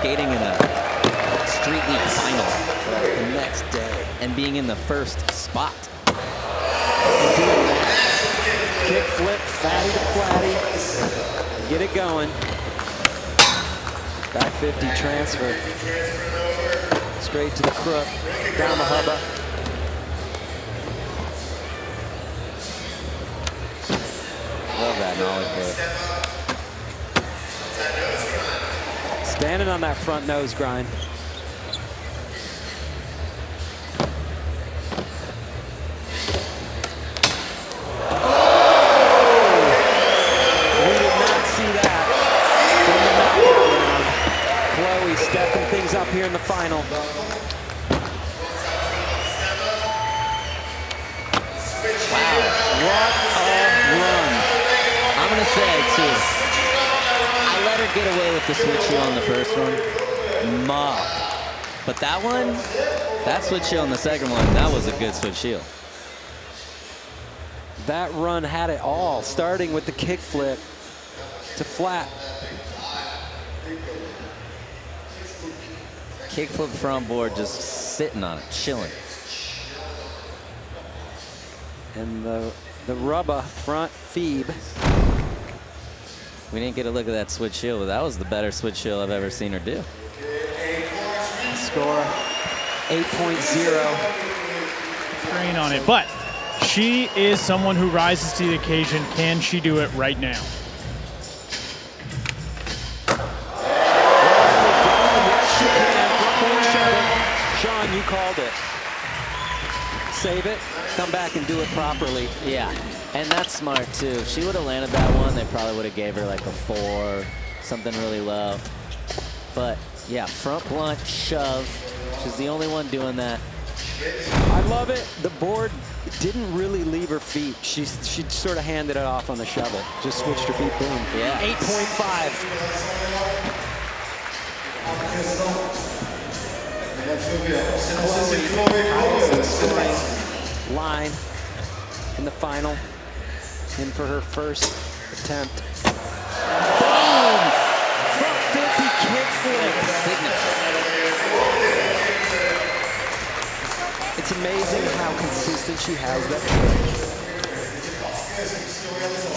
skating in a street league final the next day and being in the first spot. And doing that. Kick flip, fatty to flatty. Get it going. Back 50 transfer. Straight to the crook. Down the hubba. Love that nollie flip. Standing on that front nose grind. Stepping things up here in the final. Wow, what a run. I'm going to say, too, I let her get away with the switch heel on the first one. Mob. But that one, that switch heel on the second one, that was a good switch heel. That run had it all, starting with the kick flip to flat. Kickflip front board, just sitting on it, chilling. And the rubber front feeb. We didn't get a look at that switch heel, but that was the better switch heel I've ever seen her do. Score 8.0. Strain on it, but she is someone who rises to the occasion. Can she do it right now? Sean, you called it. Save it, come back and do it properly. Yeah, and that's smart too. If she would have landed that one, they probably would have gave her like a 4, something really low. But yeah, front blunt shove. She's the only one doing that. I love it. The board didn't really leave her feet. She sort of handed it off on the shove it. Just switched her feet, boom. Yeah. 8.5. Scoring line in the final. In for her first attempt. Boom! Front 50 kickflip. Signature. It's amazing how consistent she has that trick.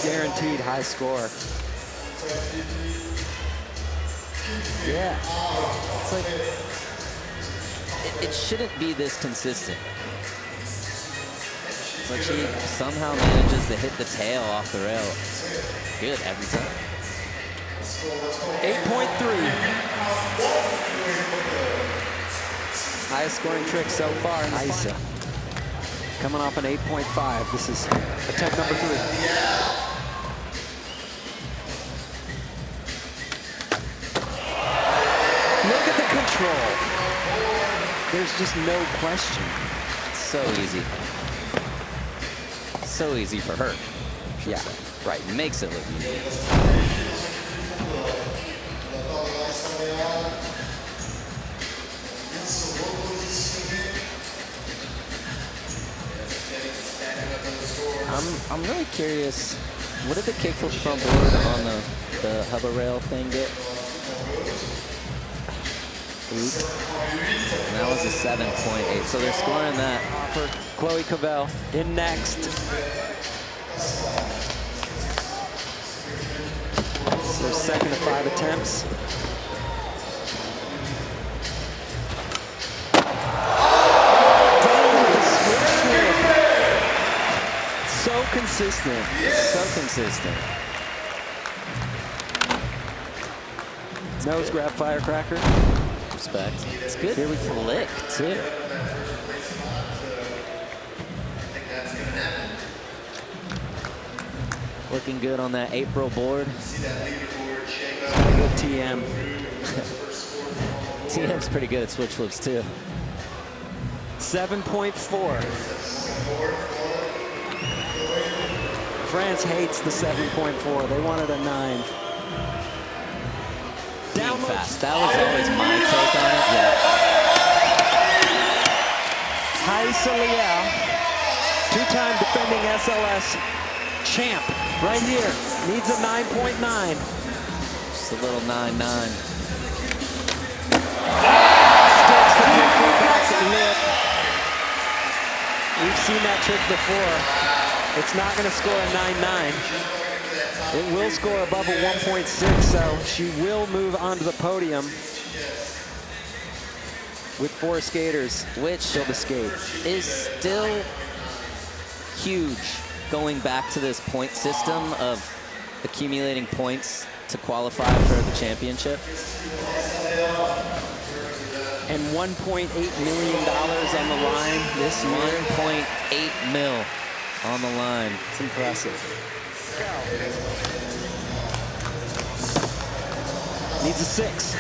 Guaranteed high score. Yeah. It's like, it shouldn't be this consistent. But she somehow manages to hit the tail off the rail. Good every time. 8.3. Highest scoring trick so far in Rayssa. Coming off an 8.5. This is attempt number 3. Look at the control. There's just no question. So easy. So easy for her. Yeah, right. Makes it look easy. I'm really curious. What did the kickflip front board on the hover rail thing get? 8. And that was a 7.8. So they're scoring that. For Chloe Covell in next. It's their second of 5 attempts. So consistent. So consistent. Nose grab firecracker. Respect. It's good. Here we flick too. Looking good on that April board. Good TM. TM's pretty good at switch flips too. 7.4. France hates the 7.4. They wanted a 9. Down fast. That was always my take on it. Yeah. Rayssa Leal, 2-time defending SLS champ, right here. Needs a 9.9. Just a little 9.9. We've seen that trick before. It's not going to score a 9-9. It will score above a 1.6, so she will move onto the podium with 4 skaters, which still to skate. Is still huge going back to this point system of accumulating points to qualify for the championship. And $1.8 million on the line this year. 1.8 mil on the line. It's impressive. Needs a 6.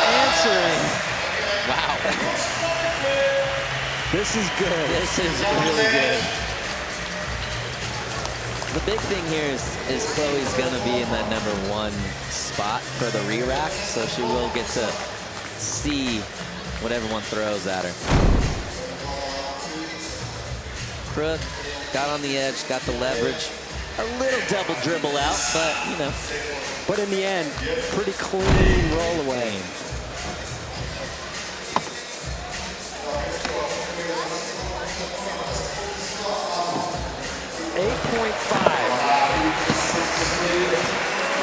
Answering. Wow. This is good. This is really good. The big thing here is Chloe's going to be in that #1 spot for the re-rack, so she will get to see what everyone throws at her. Crook got on the edge, got the leverage. A little double dribble out, but, you know. But in the end, pretty clean roll away.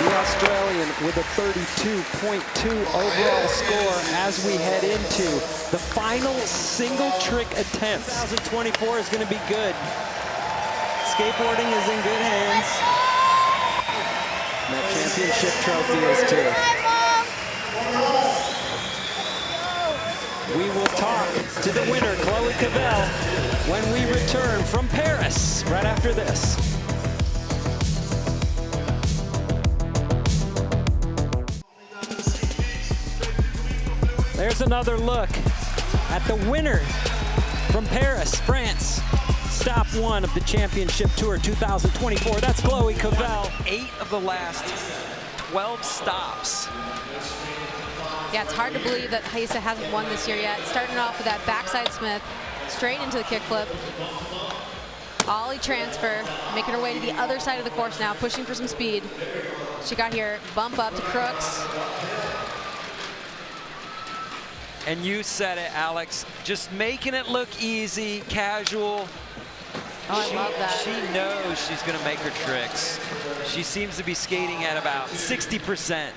The Australian with a 32.2 overall score as we head into the final single trick attempt. 2024 is going to be good. Skateboarding is in good hands. And that championship trophy is too. We will talk to the winner, Chloe Covell, when we return from Paris right after this. There's another look at the winner from Paris, France. Stop 1 of the Championship Tour 2024. That's Chloe Covell. 8 of the last 12 stops. Yeah, it's hard to believe that Rayssa hasn't won this year yet. Starting off with that backside Smith, straight into the kickflip. Ollie transfer, making her way to the other side of the course now, pushing for some speed. She got here, bump up to Crooks. And you said it, Alex, just making it look easy, casual. Oh, I love that. She knows she's going to make her tricks. She seems to be skating at about 60%.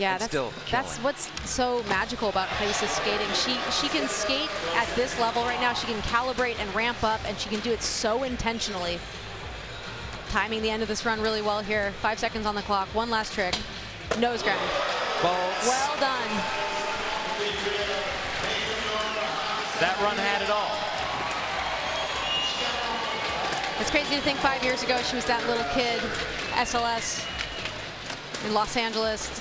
Yeah, that's what's so magical about Rayssa's skating. She can skate at this level right now. She can calibrate and ramp up, and she can do it so intentionally. Timing the end of this run really well here. 5 seconds on the clock. One last trick. Nose grind. Bolts. Well done. That run had it all. It's crazy to think 5 years ago she was that little kid, SLS in Los Angeles,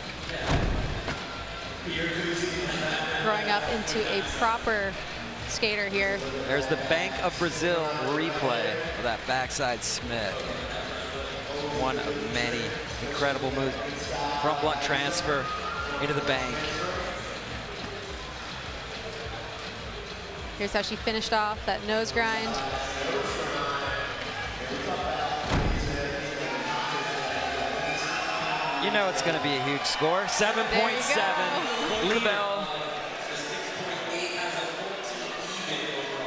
growing up into a proper skater here. There's the Bank of Brazil replay of that backside Smith. One of many incredible moves. Front blunt transfer into the bank. Here's how she finished off that nose grind. You know it's going to be a huge score. 7.7. Covell.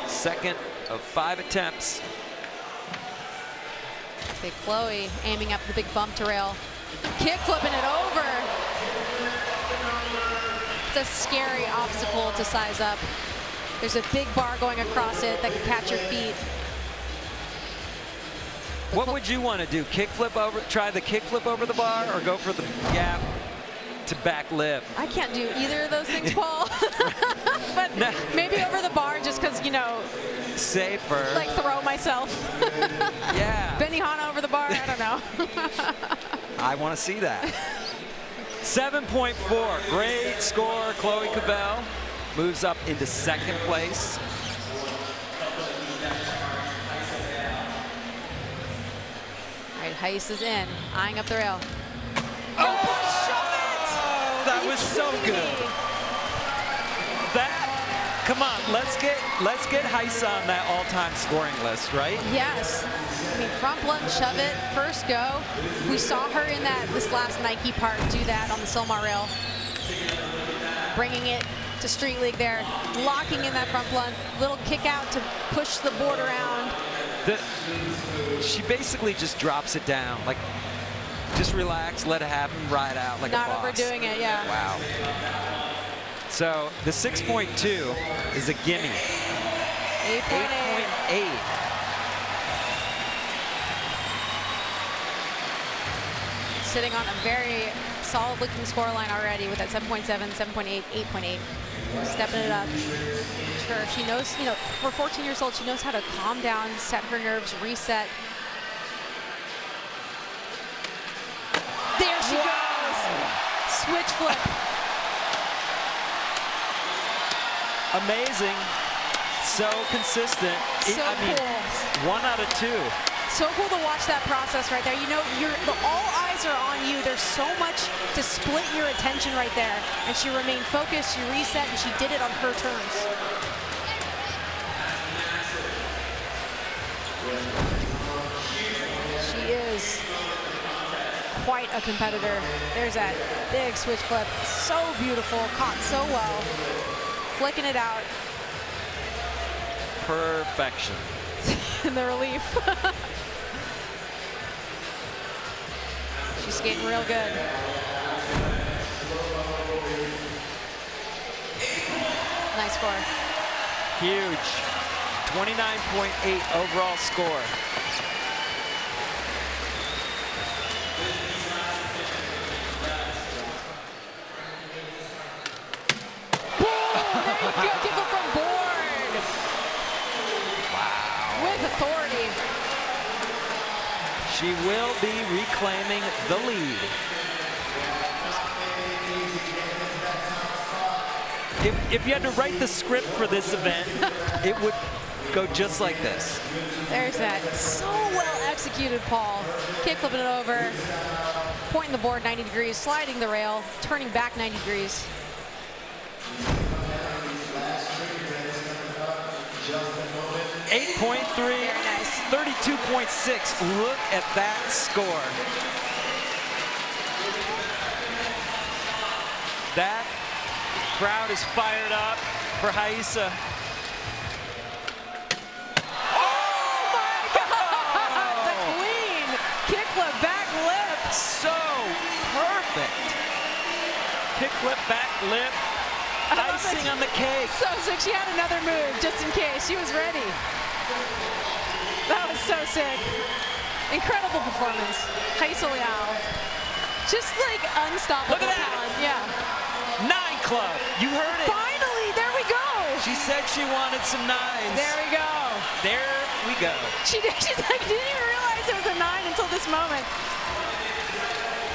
Second of 5 attempts. Big Chloe aiming up the big bump to rail. Kick flipping it over. It's a scary obstacle to size up. There's a big bar going across it that can catch your feet. What would you want to do? Kickflip over, try the kickflip over the bar, or go for the gap to back lip? I can't do either of those things, Paul. But No. maybe over the bar just because, you know, Safer. like throw myself. Yeah. Benihana over the bar, I don't know. I want to see that. 7.4, great score. Chloe Covell moves up into 2nd place. All right, Rayssa's in, eyeing up the rail. Oh, that was so good. That come on, let's get Rayssa on that all-time scoring list, right? Yes. I mean, front blunt, shove it, first go. We saw her in this last Nike part do that on the Silmar rail. Bringing it to Street League there, locking in that front blunt, little kick out to push the board around. She basically just drops it down, like just relax, let it happen, ride out like a boss. Not overdoing it, yeah. Wow. So the 6.2 is a gimme. 8.8. Sitting on a very solid-looking scoreline already with that 7.7, 7.8, 8.8. Stepping it up. Sure, she knows, you know, for 14 years old, she knows how to calm down, set her nerves, reset. There she goes. Switch flip. Amazing. So consistent. So I mean, cool. 1 out of 2. So cool to watch that process right there. You know, all eyes are on you. There's so much to split your attention right there. And she remained focused, she reset, and she did it on her terms. She is quite a competitor. There's that big switch flip. So beautiful, caught so well. Flicking it out. Perfection. And the relief. She's skating real good. Nice score. Huge. 29.8 overall score. There you go, kick from board. Wow. With authority. She will be reclaiming the lead. If you had to write the script for this event, it would go just like this. There's that. So well executed, Paul. Kick flipping it over, pointing the board 90 degrees, sliding the rail, turning back 90 degrees. .3, nice. 32.6. Look at that score. That crowd is fired up for Rayssa. Oh my God! The queen kickflip back lip. So perfect. Kickflip back lip. Icing on the cake. So sick. She had another move just in case. She was ready. That was so sick. Incredible performance. Rayssa Leal. Just like unstoppable Look at that. talent. Yeah. 9 club. You heard it. Finally, there we go. She said she wanted some 9s. There we go. There we go. She's like, didn't even realize it was a 9 until this moment.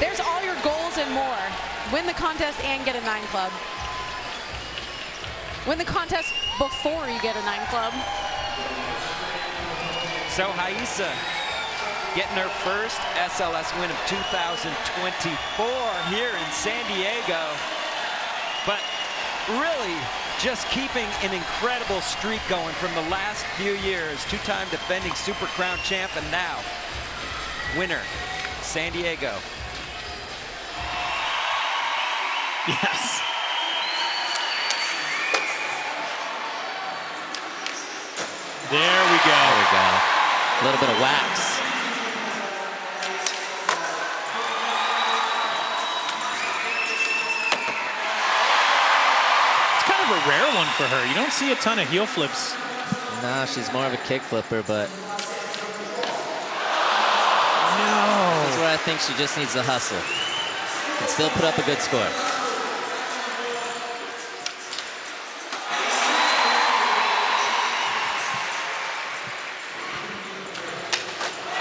There's all your goals and more. Win the contest and get a 9 club. Win the contest before you get a 9 club. So Rayssa getting her first SLS win of 2024 here in San Diego. But really just keeping an incredible streak going from the last few years. 2-time defending Super Crown champ and now winner, San Diego. Yes. There we go. There we go. A little bit of wax. It's kind of a rare one for her. You don't see a ton of heel flips. No, she's more of a kick flipper, but No. this is where I think she just needs to hustle and still put up a good score.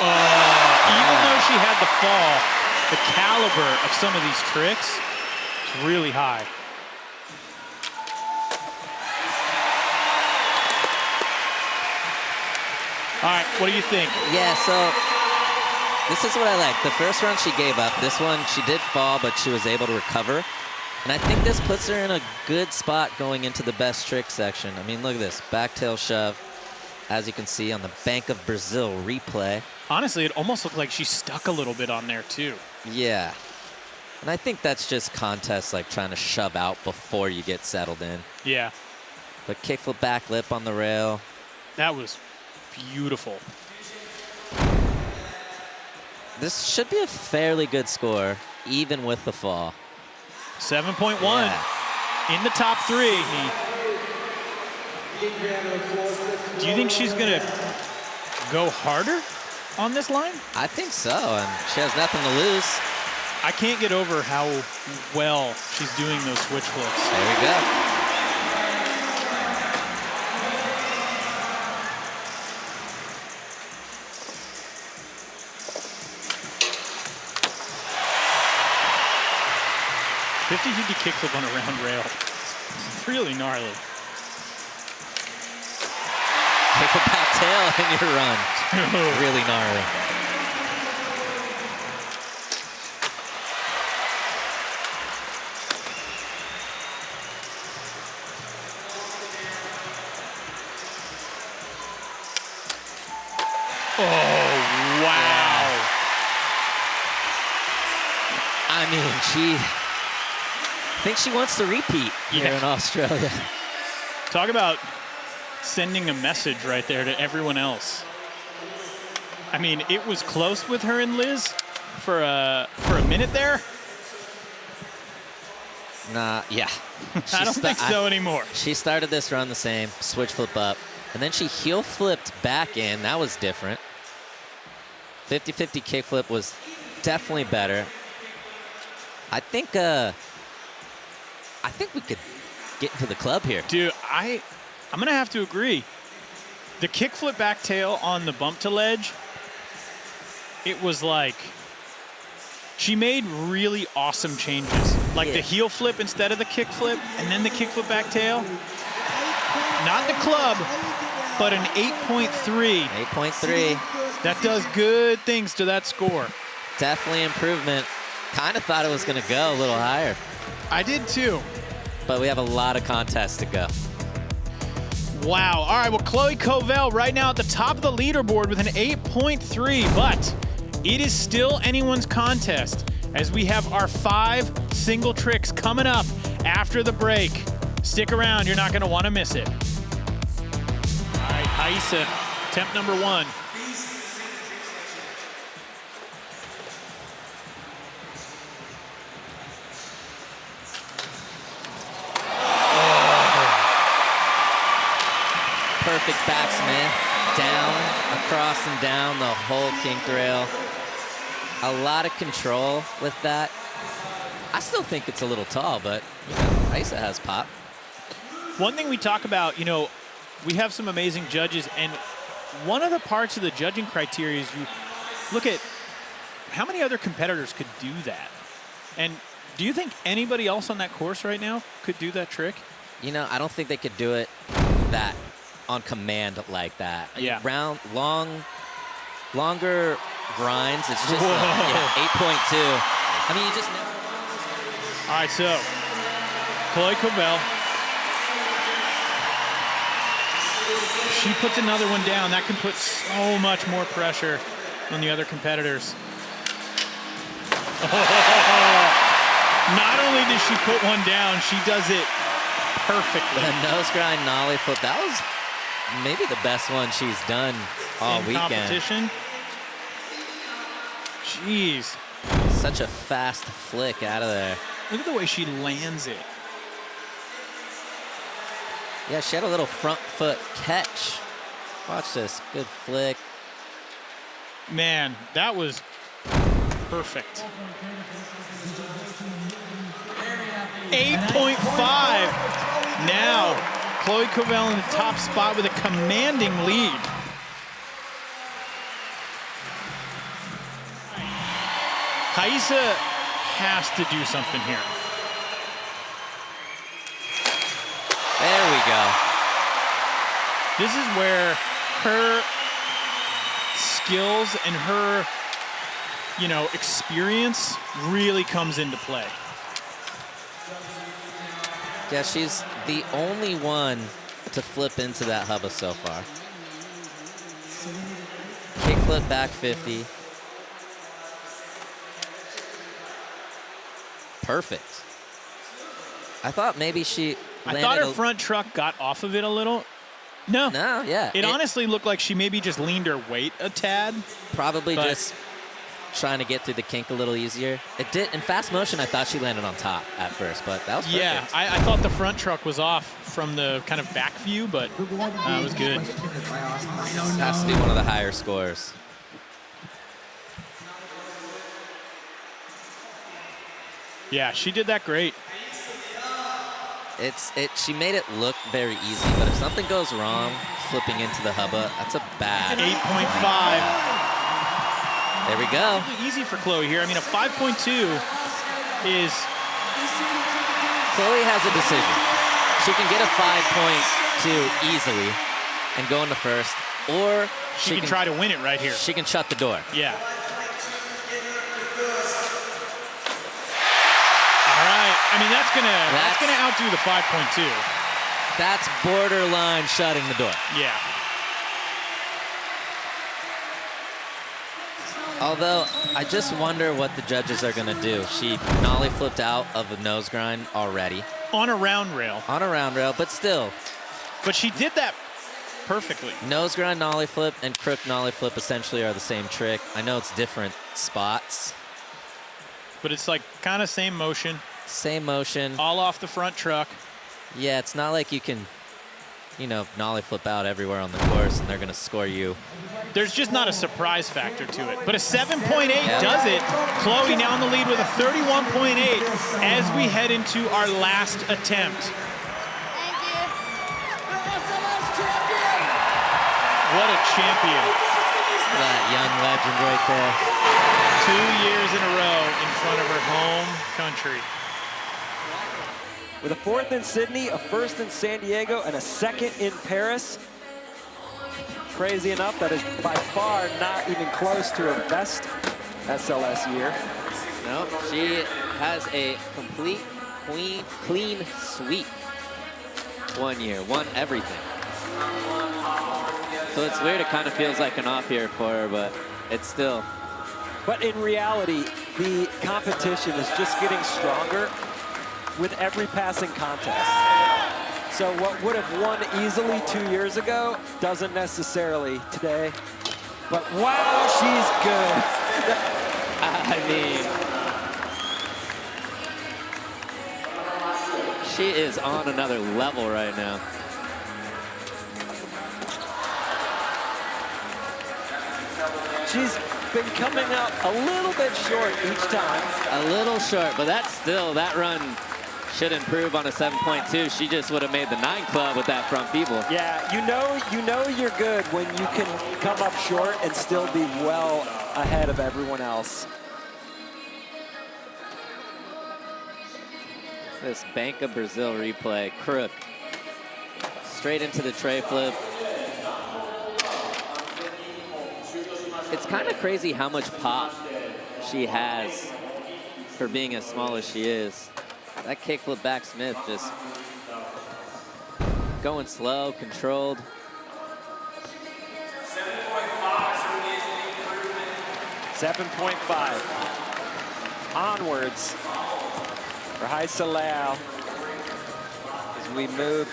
Even though she had the fall, the caliber of some of these tricks is really high. All right, what do you think? Yeah, so this is what I like. The first run she gave up. This one she did fall, but she was able to recover. And I think this puts her in a good spot going into the best trick section. I mean, look at this. Back tail shove, as you can see on the Bank of Brazil replay. Honestly, it almost looked like she stuck a little bit on there, too. Yeah. And I think that's just contest, like trying to shove out before you get settled in. Yeah. But kickflip back lip on the rail. That was beautiful. This should be a fairly good score, even with the fall. 7.1 Yeah. in the top 3. Do you think she's going to go harder on this line? I think so, and she has nothing to lose. I can't get over how well she's doing those switch flips. There we go. $50-50 kickflip on a round rail. It's really gnarly. Kickflip back tail and you run. Really gnarly. Oh, wow. I mean, I think she wants to repeat here in Australia. Talk about sending a message right there to everyone else. I mean, it was close with her and Liz for a minute there. Nah, yeah. I don't think so anymore. She started this run the same, switch flip up, and then she heel flipped back in. That was different. 50-50 kickflip was definitely better. I think we could get into the club here. Dude, I'm going to have to agree. The kickflip back tail on the bump to ledge, it was like she made really awesome changes. Like the heel flip instead of the kickflip, and then the kickflip back tail. Not the club, but an 8.3. 8.3. That does good things to that score. Definitely improvement. Kind of thought it was going to go a little higher. I did too. But we have a lot of contests to go. Wow. All right, well, Chloe Covell right now at the top of the leaderboard with an 8.3, but it is still anyone's contest as we have our 5 single tricks coming up after the break. Stick around. You're not going to want to miss it. All right, Rayssa, attempt number 1. Perfect backsman, down, across and down the whole kinked rail. A lot of control with that. I still think it's a little tall, but Rayssa has pop. One thing we talk about, you know, we have some amazing judges, and one of the parts of the judging criteria is you look at how many other competitors could do that. And do you think anybody else on that course right now could do that trick? You know, I don't think they could do it that on command like that. Yeah. Longer grinds. It's just 8.2. I mean, you just never. All right, so Chloe Covell. She puts another one down. That can put so much more pressure on the other competitors. Not only did she put one down, she does it perfectly. The nose grind nollie flip. That was maybe the best one she's done all weekend. Competition. Jeez. Such a fast flick out of there. Look at the way she lands it. Yeah, she had a little front foot catch. Watch this. Good flick. Man, that was perfect. 8.5. Now, Chloe Covell in the top spot with a commanding lead. Rayssa has to do something here. There we go. This is where her skills and her, you know, experience really comes into play. Yeah, she's the only one to flip into that hubba so far. Kickflip back 50. Perfect. I thought maybe she landed. I thought her front truck got off of it a little. No. No, yeah. It honestly looked like she maybe just leaned her weight a tad. Probably just trying to get through the kink a little easier. It did. In fast motion, I thought she landed on top at first, but that was perfect. Yeah, I thought the front truck was off from the kind of back view, but it was good. Has to be one of the higher scores. Yeah, she did that great. She made it look very easy, but if something goes wrong, flipping into the hubba, that's a bad. 8.5. There we go. Really easy for Chloe here. I mean, a 5.2 is. Chloe has a decision. She can get a 5.2 easily and go into first, or she can try to win it right here. She can shut the door. Yeah. All right. I mean, that's gonna outdo the 5.2. That's borderline shutting the door. Yeah. Although, I just wonder what the judges are going to do. She nollie flipped out of a nose grind already. On a round rail. On a round rail, but still. But she did that perfectly. Nose grind nollie flip and crook nollie flip essentially are the same trick. I know it's different spots. But it's like kind of same motion. Same motion. All off the front truck. Yeah, it's not like you can, nollie flip out everywhere on the course and they're going to score you. There's just not a surprise factor to it. But a 7.8 does it. Chloe now in the lead with a 31.8 as we head into our last attempt. Thank you. What a champion. That young legend right there. 2 years in a row in front of her home country. With a 4th in Sydney, a 1st in San Diego, and a 2nd in Paris. Crazy enough, that is by far not even close to her best SLS year. No, she has a complete clean sweep 1 year, won everything. So it's weird, it kind of feels like an off year for her, but it's still. But in reality, the competition is just getting stronger with every passing contest. So what would have won easily 2 years ago doesn't necessarily today. But wow, she's good. I mean, she is on another level right now. She's been coming out a little bit short each time. A little short, but that run should improve on a 7.2. She just would have made the 9 club with that front feeble. Yeah, you know you're good when you can come up short and still be well ahead of everyone else. This Bank of Brazil replay, crook. Straight into the tray flip. It's kind of crazy how much pop she has for being as small as she is. That kickflip back Smith just going slow, controlled. 7.5. Onwards for Rayssa Leal as we move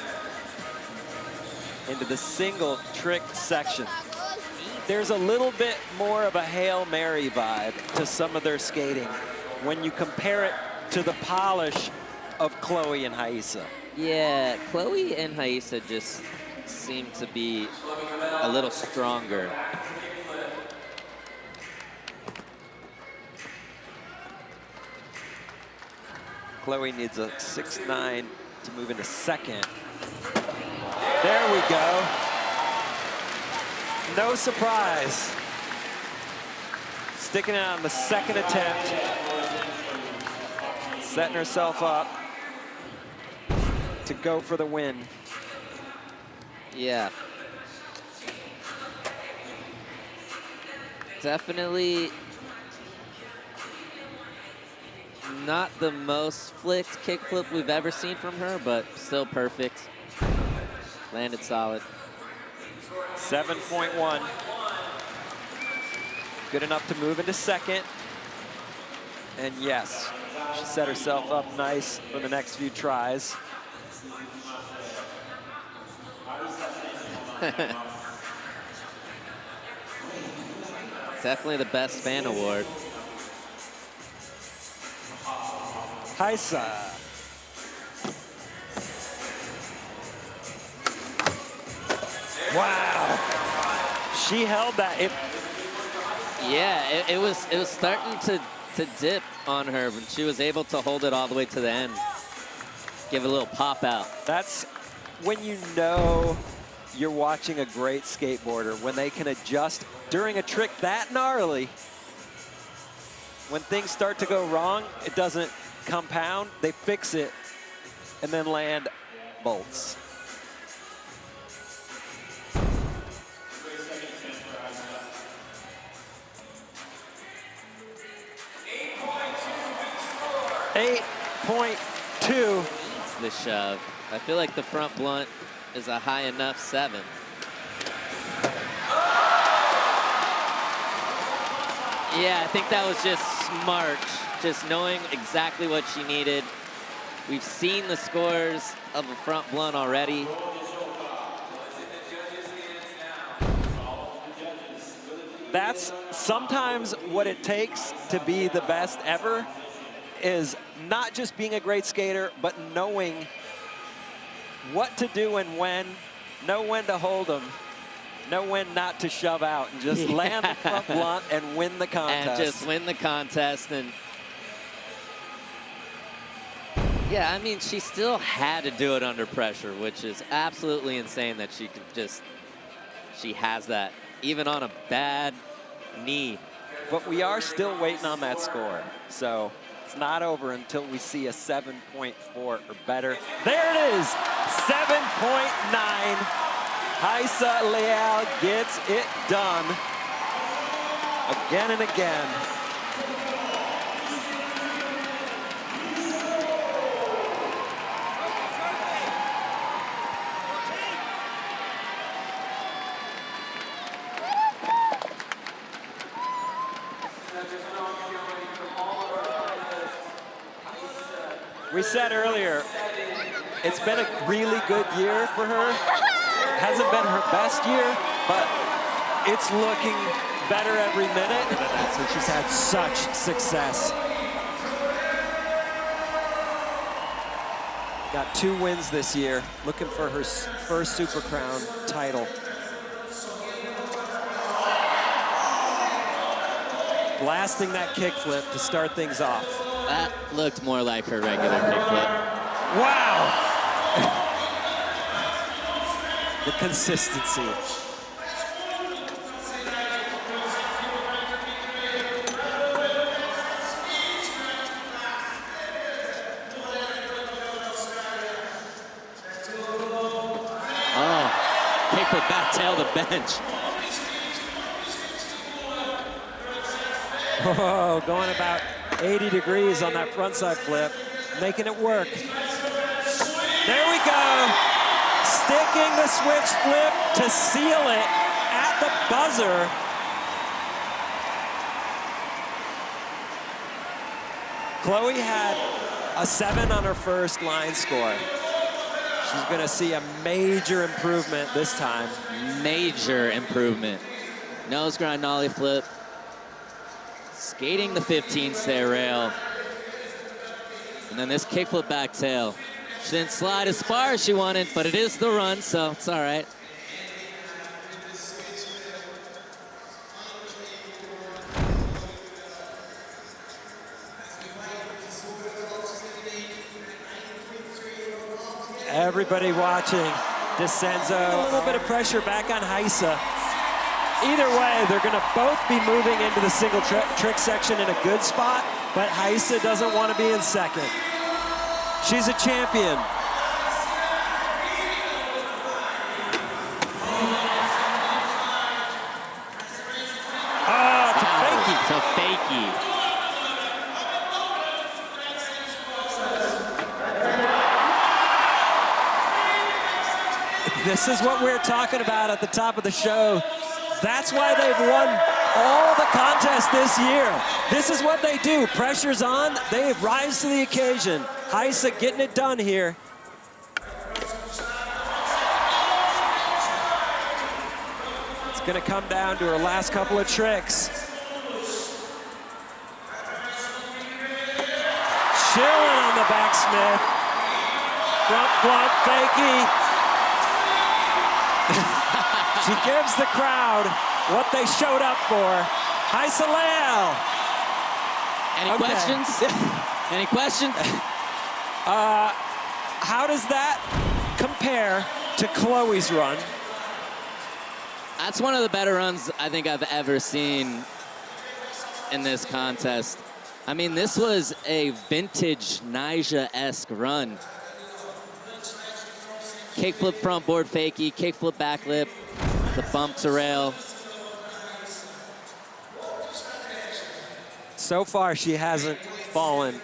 into the single trick section. There's a little bit more of a Hail Mary vibe to some of their skating when you compare it to the polish of Chloe and Rayssa. Yeah, Chloe and Rayssa just seem to be a little stronger. Chloe needs a 6.9 to move into second. There we go. No surprise. Sticking it on the second attempt. Setting herself up to go for the win. Yeah. Definitely Not the most flicked kickflip we've ever seen from her, but still perfect. Landed solid. 7.1. Good enough to move into second. And yes, she set herself up nice for the next few tries. Definitely the best fan award. Rayssa. Wow. She held that. Yeah, it was starting to dip on her, but she was able to hold it all the way to the end. Give it a little pop out. That's when you know you're watching a great skateboarder, when they can adjust during a trick that gnarly. When things start to go wrong, it doesn't compound, they fix it and then land bolts. .2. It's the shove. I feel like the front blunt is a high enough 7. Yeah, I think that was just smart, just knowing exactly what she needed. We've seen the scores of a front blunt already. That's sometimes what it takes to be the best ever, is not just being a great skater, but knowing what to do and when, know when to hold them, know when not to shove out, and just land the front blunt and win the contest. And just win the contest. And yeah, I mean, she still had to do it under pressure, which is absolutely insane that she can just, she has that, even on a bad knee. But we are still waiting on that score. So it's not over until we see a 7.4 or better. There it is, 7.9. Rayssa Leal gets it done again and again. We said earlier, it's been a really good year for her. Hasn't been her best year, but it's looking better every minute. So she's had such success. Got 2 wins this year, looking for her first Super Crown title. Blasting that kickflip to start things off. That looked more like her regular kickflip. Wow! The consistency. Oh, kickflip back tail the bench. Oh, going about 80 degrees on that frontside flip, making it work. There we go. Sticking the switch flip to seal it at the buzzer. Chloe had a 7 on her first line score. She's gonna see a major improvement this time. Major improvement. Nose grind nollie flip. Skating the 15 stair rail. And then this kickflip back tail. She didn't slide as far as she wanted, but it is the run, so it's all right. Everybody watching. DeCenzo, a little bit of pressure back on Rayssa. Either way, they're going to both be moving into the single trick section in a good spot, but Rayssa doesn't want to be in second. She's a champion. Oh, to fakie. To fakie. This is what we're talking about at the top of the show. That's why they've won all the contests this year. This is what they do. Pressure's on, they rise to the occasion. Rayssa getting it done here. It's gonna come down to her last couple of tricks. Chilling on the backsmith. Front blunt fakie. She gives the crowd what they showed up for. Rayssa Leal. Any questions? Any questions? How does that compare to Chloe's run? That's one of the better runs I think I've ever seen in this contest. I mean, this was a vintage Nyjah-esque run. Kickflip front board fakie, kickflip back lip, the bump to rail. So far, she hasn't fallen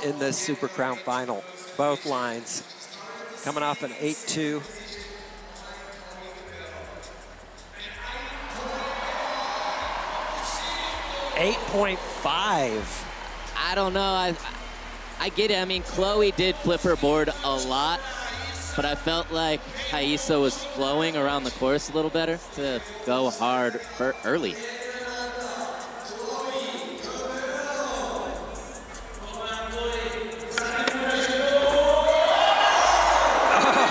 in this Super Crown final. Both lines coming off an 8-2. .5. I don't know. I get it. I mean, Chloe did flip her board a lot, but I felt like Rayssa was flowing around the course a little better to go hard early.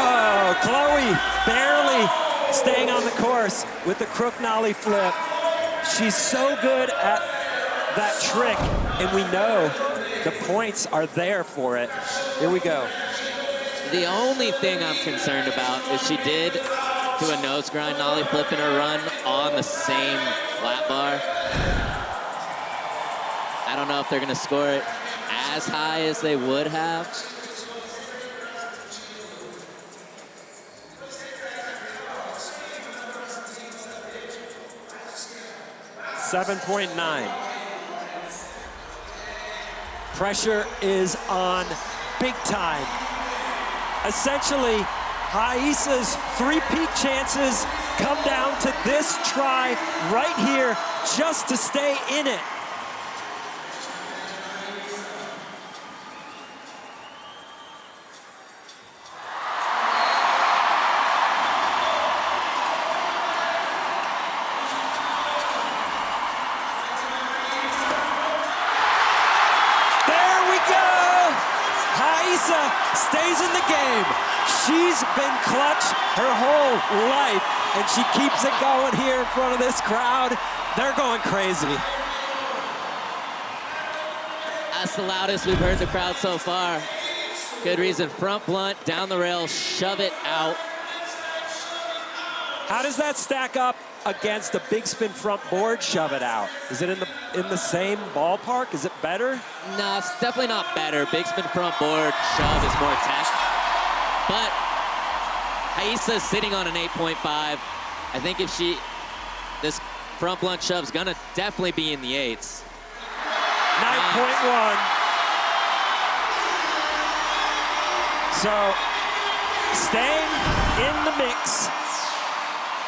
Oh, Chloe barely staying on the course with the crook nollie flip. She's so good at that trick, and we know the points are there for it. Here we go. The only thing I'm concerned about is she did do a nose grind nollie flip in her run on the same flat bar. I don't know if they're gonna score it as high as they would have. .9. Pressure is on big time. Essentially, Rayssa's three-peat chances come down to this try right here just to stay in it. Stays in the game. She's been clutch her whole life, and she keeps it going here in front of this crowd. They're going crazy. That's the loudest we've heard the crowd so far. Good reason. Front blunt, down the rail, shove it out. How does that stack up against the big spin front board shove it out? Is it in the same ballpark? Is it better? No, it's definitely not better. Big spin front board shove is more test. But Rayssa's sitting on an 8.5. I think if this front blunt shove's gonna definitely be in the 8s. 9.1. So staying in the mix,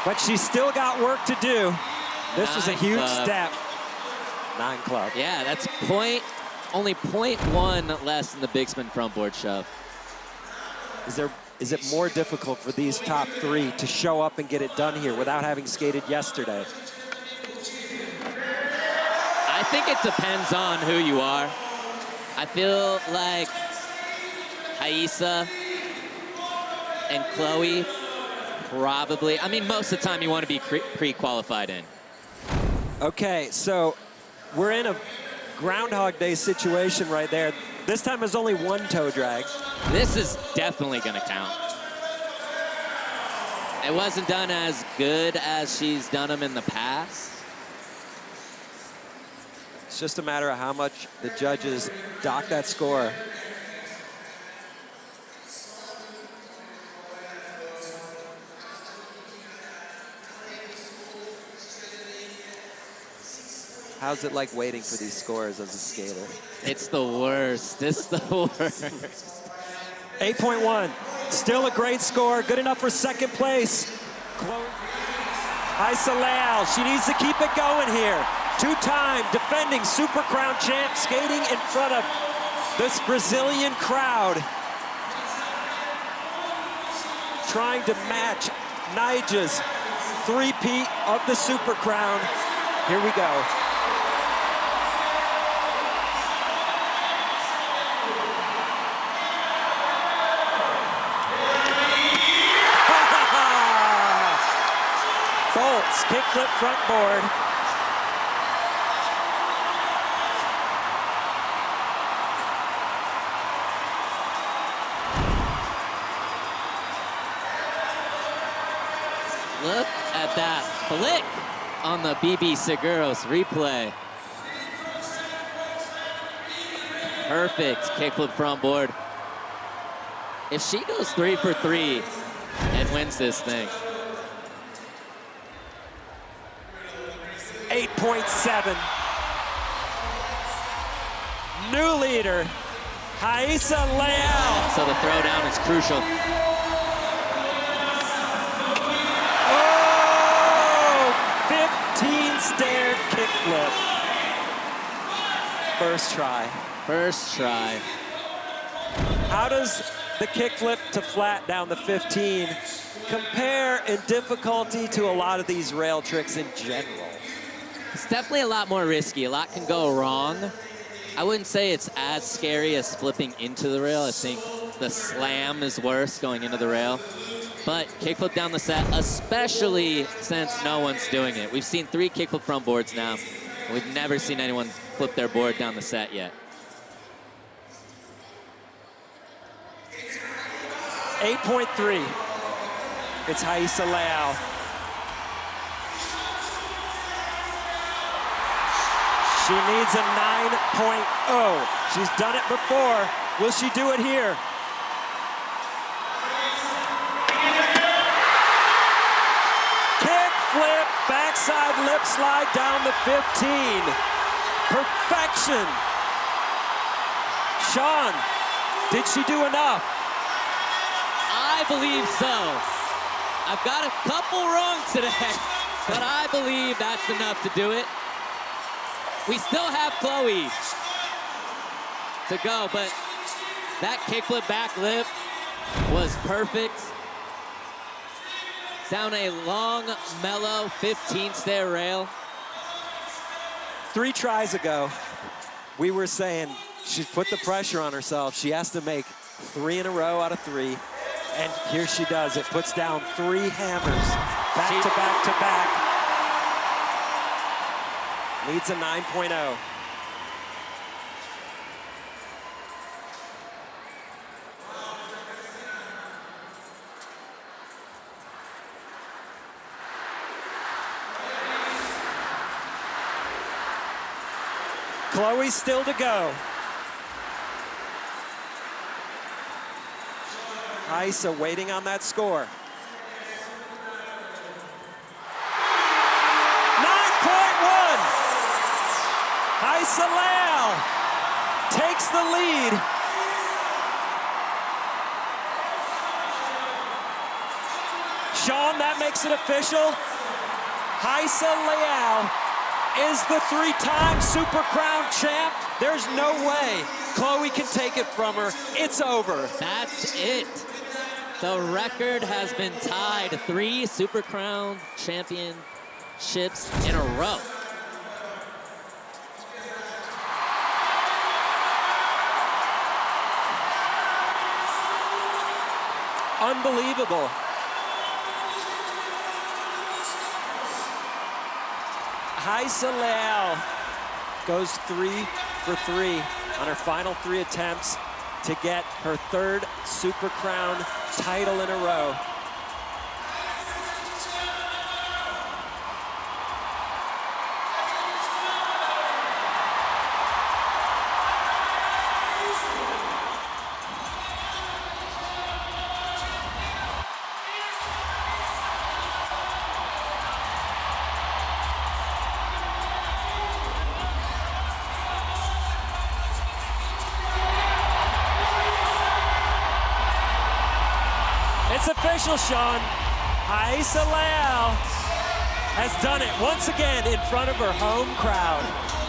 but she's still got work to do. This was a huge step. 9 club. Yeah, that's only 0.1 less than the big spin front board shove. Is it more difficult for these top three to show up and get it done here without having skated yesterday? I think it depends on who you are. I feel like Rayssa and Chloe probably, I mean, most of the time you want to be pre-qualified in. Okay, so we're in a Groundhog Day situation right there. This time there's only one toe drag. This is definitely gonna count. It wasn't done as good as she's done them in the past. It's just a matter of how much the judges dock that score. How's it like waiting for these scores as a skater? It's the worst. It's the worst. 8.1. Still a great score, good enough for second place. Rayssa Leal, she needs to keep it going here. Two-time defending Super Crown champ, skating in front of this Brazilian crowd. Trying to match Nija's three-peat of the Super Crown. Here we go. Bolts, kickflip front board. Look at that flick on the BB Seguros replay. Perfect kickflip front board. If she goes 3 for 3 and wins this thing. 8.7. New leader, Rayssa Leal. So the throwdown is crucial. Oh, 15-stair kickflip. First try. First try. How does the kickflip to flat down the 15 compare in difficulty to a lot of these rail tricks in general? It's definitely a lot more risky. A lot can go wrong. I wouldn't say it's as scary as flipping into the rail. I think the slam is worse going into the rail. But kickflip down the set, especially since no one's doing it. We've seen 3 kickflip front boards now. And we've never seen anyone flip their board down the set yet. 8.3. It's Rayssa Leal. She needs a 9.0. She's done it before. Will she do it here? Kick flip, backside lip slide down the 15. Perfection. Sean, did she do enough? I believe so. I've got a couple wrong today, but I believe that's enough to do it. We still have Chloe to go, but that kickflip back lip was perfect. Down a long, mellow 15-stair rail. 3 tries ago, we were saying she's put the pressure on herself. She has to make 3 in a row out of 3. And here she does. It puts down 3 hammers, back to back to back. Needs a 9.0. Chloe's still to go. Rayssa waiting on that score. 9.1. Rayssa Leal takes the lead. Sean, that makes it official. Rayssa Leal is the 3-time Super Crown champ. There's no way Chloe can take it from her. It's over. That's it. The record has been tied. 3 Super Crown championships in a row. Unbelievable. Rayssa Leal goes 3 for 3 on her final 3 attempts to get her 3rd Super Crown title in a row. official, Sean. Rayssa Leal has done it once again in front of her home crowd.